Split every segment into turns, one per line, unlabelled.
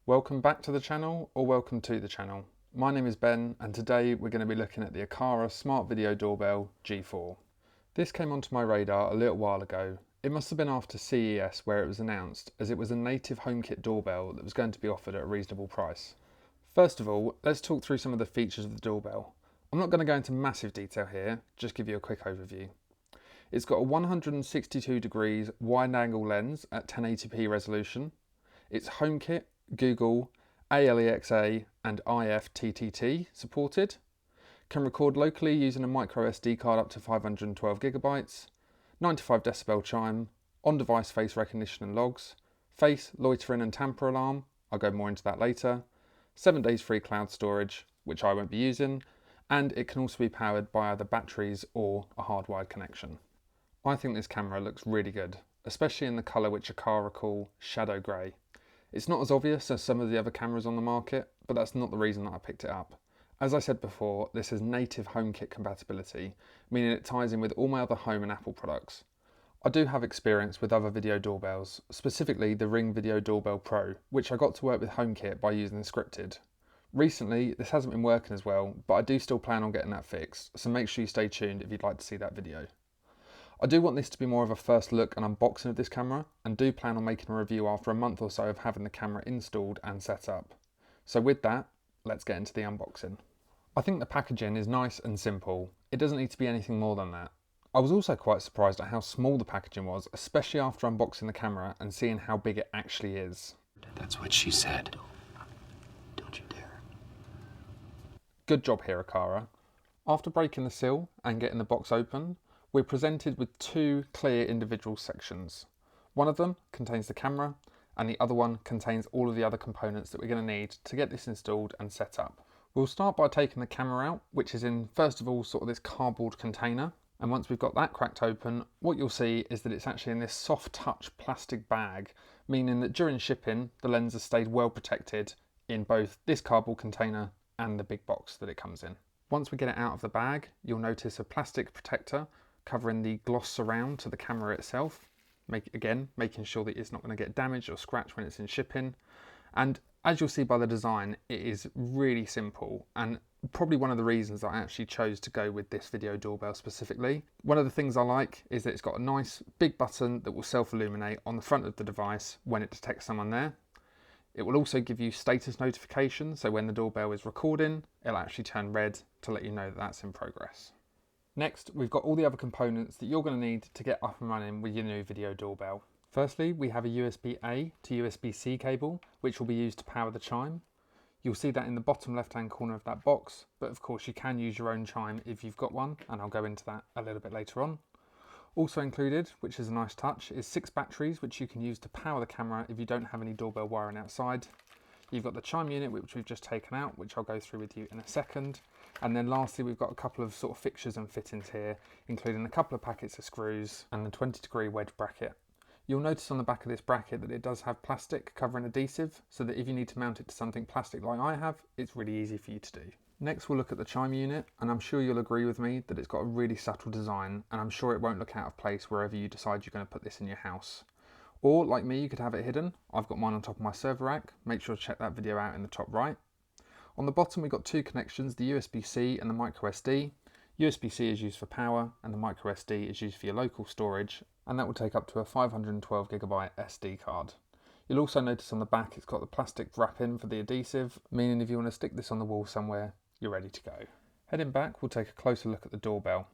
Welcome back to the channel, or welcome to the channel. My name is Ben, and today we're going to be looking at the Aqara Smart Video Doorbell G4. This came onto my radar a little while ago. It must have been after CES where it was announced, as it was a native HomeKit doorbell that was going to be offered at a reasonable price. First of all, let's talk through some of the features of the doorbell. I'm not going to go into massive detail here, just give you a quick overview. It's got a 162 degrees wide angle lens at 1080p resolution. It's HomeKit, Google, ALEXA and IFTTT supported. Can record locally using a micro SD card up to 512 gigabytes. 95 decibel chime, on-device face recognition and logs, face, loitering and tamper alarm, I'll go more into that later, 7 days free cloud storage, which I won't be using, and it can also be powered by either batteries or a hardwired connection. I think this camera looks really good, especially in the colour which Aqara call shadow grey. It's not as obvious as some of the other cameras on the market, but that's not the reason that I picked it up. As I said before, this has native HomeKit compatibility, meaning it ties in with all my other Home and Apple products. I do have experience with other video doorbells, specifically the Ring Video Doorbell Pro, which I got to work with HomeKit by using Scripted. Recently, this hasn't been working as well, but I do still plan on getting that fixed, so make sure you stay tuned if you'd like to see that video. I do want this to be more of a first look and unboxing of this camera, and do plan on making a review after a month or so of having the camera installed and set up. So with that, let's get into the unboxing. I think the packaging is nice and simple. It doesn't need to be anything more than that. I was also quite surprised at how small the packaging was, especially after unboxing the camera and seeing how big it actually is.
That's what she said. Don't you dare.
Good job here, Aqara. After breaking the seal and getting the box open, we're presented with two clear individual sections. One of them contains the camera and the other one contains all of the other components that we're going to need to get this installed and set up. We'll start by taking the camera out, which is in, first of all, sort of this cardboard container. And once we've got that cracked open, what you'll see is that it's actually in this soft touch plastic bag, meaning that during shipping, the lens has stayed well protected in both this cardboard container and the big box that it comes in. Once we get it out of the bag, you'll notice a plastic protector covering the gloss surround to the camera itself, making sure that it's not going to get damaged or scratched when it's in shipping. And as you'll see by the design, it is really simple, and probably one of the reasons that I actually chose to go with this video doorbell specifically. One of the things I like is that it's got a nice big button that will self-illuminate on the front of the device when it detects someone there. It will also give you status notifications, so when the doorbell is recording, it'll actually turn red to let you know that that's in progress. Next, we've got all the other components that you're going to need to get up and running with your new video doorbell. Firstly, we have a USB-A to USB-C cable, which will be used to power the chime. You'll see that in the bottom left-hand corner of that box, but of course you can use your own chime if you've got one, and I'll go into that a little bit later on. Also included, which is a nice touch, is 6 batteries which you can use to power the camera if you don't have any doorbell wiring outside. You've got the chime unit, which we've just taken out, which I'll go through with you in a second. And then lastly, we've got a couple of sort of fixtures and fittings here, including a couple of packets of screws and the 20-degree wedge bracket. You'll notice on the back of this bracket that it does have plastic covering adhesive, so that if you need to mount it to something plastic like I have, it's really easy for you to do. Next, we'll look at the chime unit, and I'm sure you'll agree with me that it's got a really subtle design, and I'm sure it won't look out of place wherever you decide you're going to put this in your house. Or, like me, you could have it hidden. I've got mine on top of my server rack. Make sure to check that video out in the top right. On the bottom, we've got 2 connections, the USB-C and the micro SD. USB-C is used for power, and the micro SD is used for your local storage, and that will take up to a 512 gigabyte SD card. You'll also notice on the back it's got the plastic wrap-in for the adhesive, meaning if you want to stick this on the wall somewhere, you're ready to go. Heading back, we'll take a closer look at the doorbell.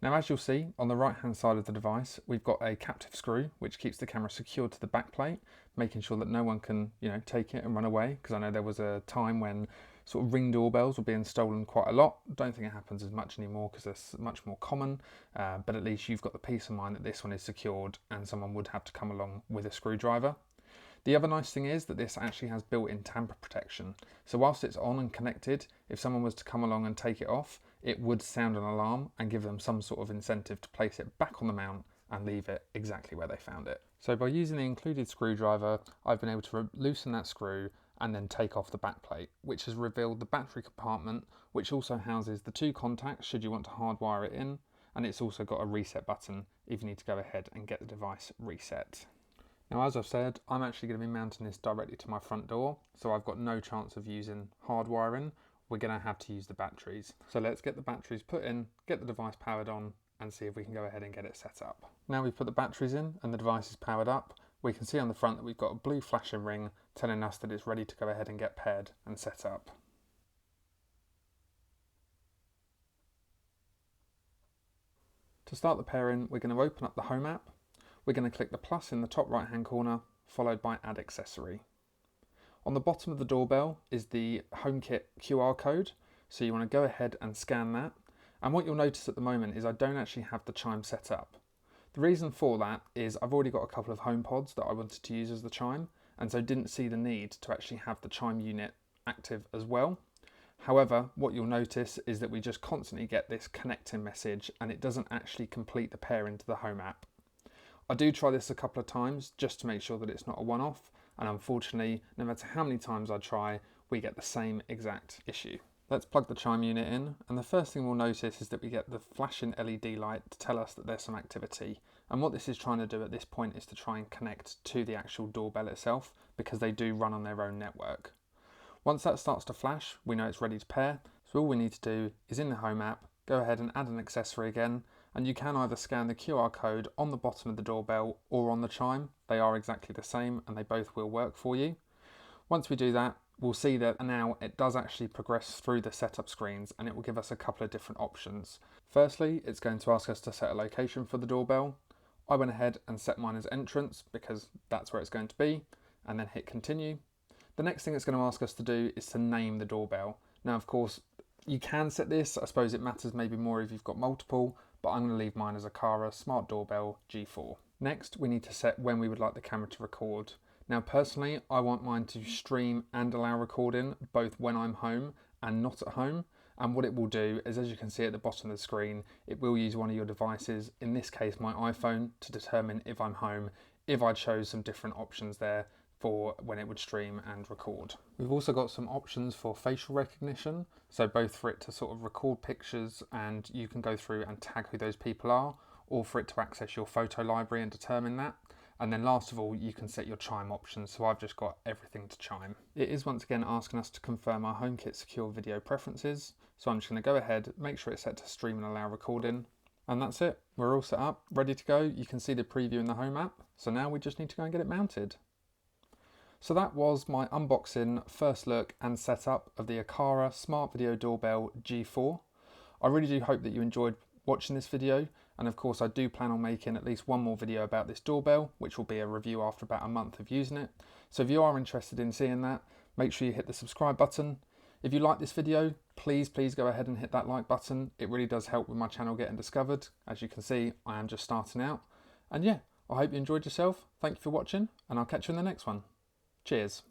Now, as you'll see, on the right-hand side of the device, we've got a captive screw, which keeps the camera secured to the back plate, making sure that no one can, take it and run away, because I know there was a time when sort of Ring doorbells were being stolen quite a lot. Don't think it happens as much anymore because they're much more common, but at least you've got the peace of mind that this one is secured and someone would have to come along with a screwdriver. The other nice thing is that this actually has built-in tamper protection. So whilst it's on and connected, if someone was to come along and take it off, it would sound an alarm and give them some sort of incentive to place it back on the mount and leave it exactly where they found it. So by using the included screwdriver, I've been able to loosen that screw and then take off the back plate, which has revealed the battery compartment, which also houses the 2 contacts should you want to hardwire it in, and it's also got a reset button if you need to go ahead and get the device reset. Now, as I've said, I'm actually going to be mounting this directly to my front door, so I've got no chance of using hard wiring. We're going to have to use the batteries. So let's get the batteries put in, get the device powered on, and see if we can go ahead and get it set up. Now we've put the batteries in and the device is powered up, we can see on the front that we've got a blue flashing ring telling us that it's ready to go ahead and get paired and set up. To start the pairing, we're going to open up the Home app. We're going to click the plus in the top right hand corner, followed by Add Accessory. On the bottom of the doorbell is the HomeKit QR code, so you want to go ahead and scan that. And what you'll notice at the moment is I don't actually have the chime set up. The reason for that is I've already got a couple of HomePods that I wanted to use as the chime, and so didn't see the need to actually have the chime unit active as well. However, what you'll notice is that we just constantly get this connecting message and it doesn't actually complete the pair into the Home app. I do try this a couple of times just to make sure that it's not a one-off, and unfortunately, no matter how many times I try, we get the same exact issue. Let's plug the chime unit in, and the first thing we'll notice is that we get the flashing LED light to tell us that there's some activity. And what this is trying to do at this point is to try and connect to the actual doorbell itself, because they do run on their own network. Once that starts to flash, we know it's ready to pair, so all we need to do is in the Home app, go ahead and add an accessory again, and you can either scan the QR code on the bottom of the doorbell or on the chime. They are exactly the same and they both will work for you. Once we do that, we'll see that now it does actually progress through the setup screens and it will give us a couple of different options. Firstly, it's going to ask us to set a location for the doorbell. I went ahead and set mine as entrance because that's where it's going to be, and then hit continue. The next thing it's going to ask us to do is to name the doorbell. Now, of course, you can set this. I suppose it matters maybe more if you've got multiple, but I'm going to leave mine as Aqara Smart Doorbell G4. Next, we need to set when we would like the camera to record. Now, personally, I want mine to stream and allow recording both when I'm home and not at home. And what it will do is, as you can see at the bottom of the screen, it will use one of your devices, in this case my iPhone, to determine if I'm home, if I chose some different options there for when it would stream and record. We've also got some options for facial recognition, so both for it to sort of record pictures and you can go through and tag who those people are, or for it to access your photo library and determine that. And then last of all, you can set your chime options, so I've just got everything to chime. It is once again asking us to confirm our HomeKit secure video preferences, so I'm just going to go ahead, make sure it's set to stream and allow recording, and that's it. We're all set up, ready to go. You can see the preview in the Home app, so now we just need to go and get it mounted. So that was my unboxing, first look and setup of the Aqara Smart Video Doorbell G4. I really do hope that you enjoyed watching this video, and of course I do plan on making at least one more video about this doorbell, which will be a review after about a month of using it. So if you are interested in seeing that, make sure you hit the subscribe button. If you like this video, please go ahead and hit that like button. It really does help with my channel getting discovered. As you can see, I am just starting out. And yeah, I hope you enjoyed yourself. Thank you for watching, and I'll catch you in the next one. Cheers.